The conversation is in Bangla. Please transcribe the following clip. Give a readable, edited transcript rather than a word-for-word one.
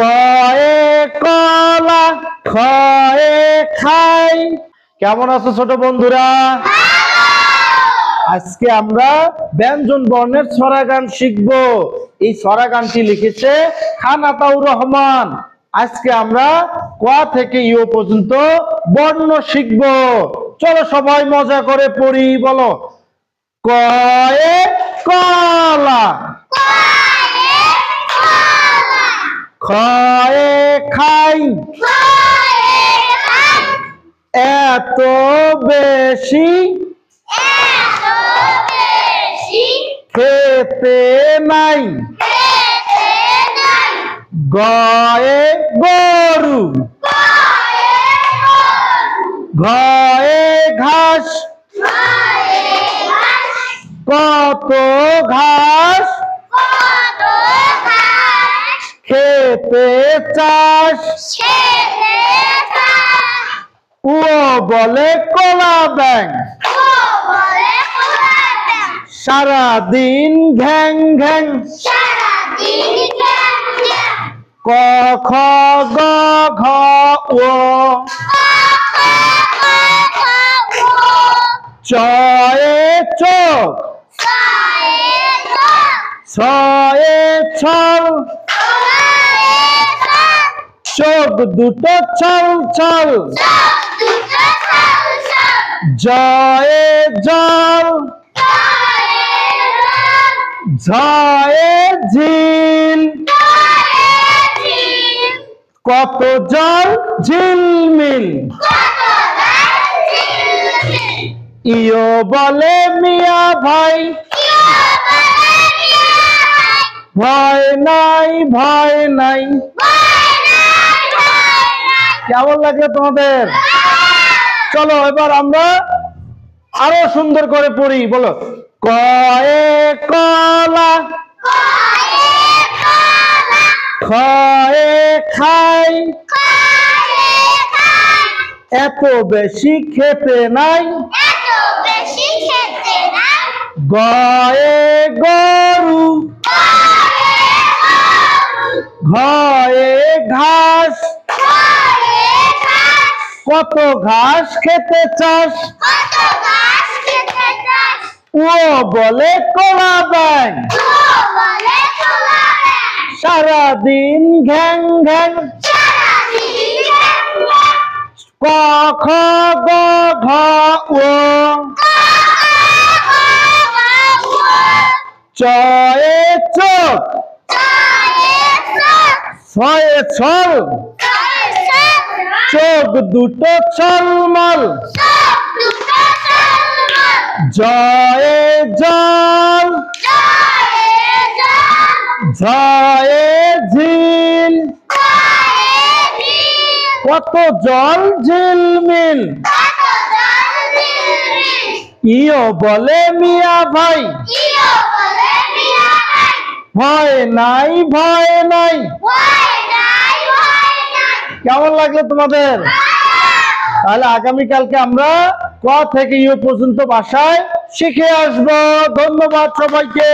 কয়ে কলা, খয়ে খাই। কেমন আছো ছোট বন্ধুরা? আজকে আমরা ব্যঞ্জন বর্ণের ছড়া গান শিখবো। এই ছড়া গানটি লিখেছে খান আতাউর রহমান। আজকে আমরা ক থেকে ইউ পর্যন্ত বর্ণ শিখবো। চলো সবাই মজা করে পড়ি। বলো, কয়ে কলা, খয়ে খাই, এত বেশি খেতে নাই, গয়ে গরু, ঘয়ে ঘাস, কত ঘাস খেতে চাস। ও বলে কলা ব্যাং, সারাদিন ঘ্যাং ঘ্যাং। ক খ গ ঘ ও, চয়ে চোখ, ছয়ে ছল, চোখ দুটো ছল ছল। জয়ে জল, ঝয়ে ঝিল, কত জল ঝিলমিল। ইয়ো বলে মিয়া ভাই, ভয় নাই ভয় নাই। কেমন লাগলো তোমাদের? চলো এবার আমরা আরো সুন্দর করে পড়ি। বলো, কয়ে কলা, খয়ে খাই, এত বেশি খেতে নাই, গয়ে গরু, ঘয়ে ঘাস, কত ঘাস খেতে চাস। ও বলে কলা ব্যাং, সারাদিন ঘ্যাং ঘ্যাং। ক খ গ ঘ ও, চয়ে চোখ, ছয়ে ছল, চোখ দুটো ছলমল। জয়ে জল, ঝয়ে ঝিল, কত জল ঝিলমিল। ইয়ো বলে মিয়া ভাই, ভয় নাই ভয় নাই। কেমন লাগলো তোমাদের? তাহলে আগামীকালকে আমরা ক থেকে ইউ পর্যন্ত ভাষায় শিখে আসবো। ধন্যবাদ সবাইকে।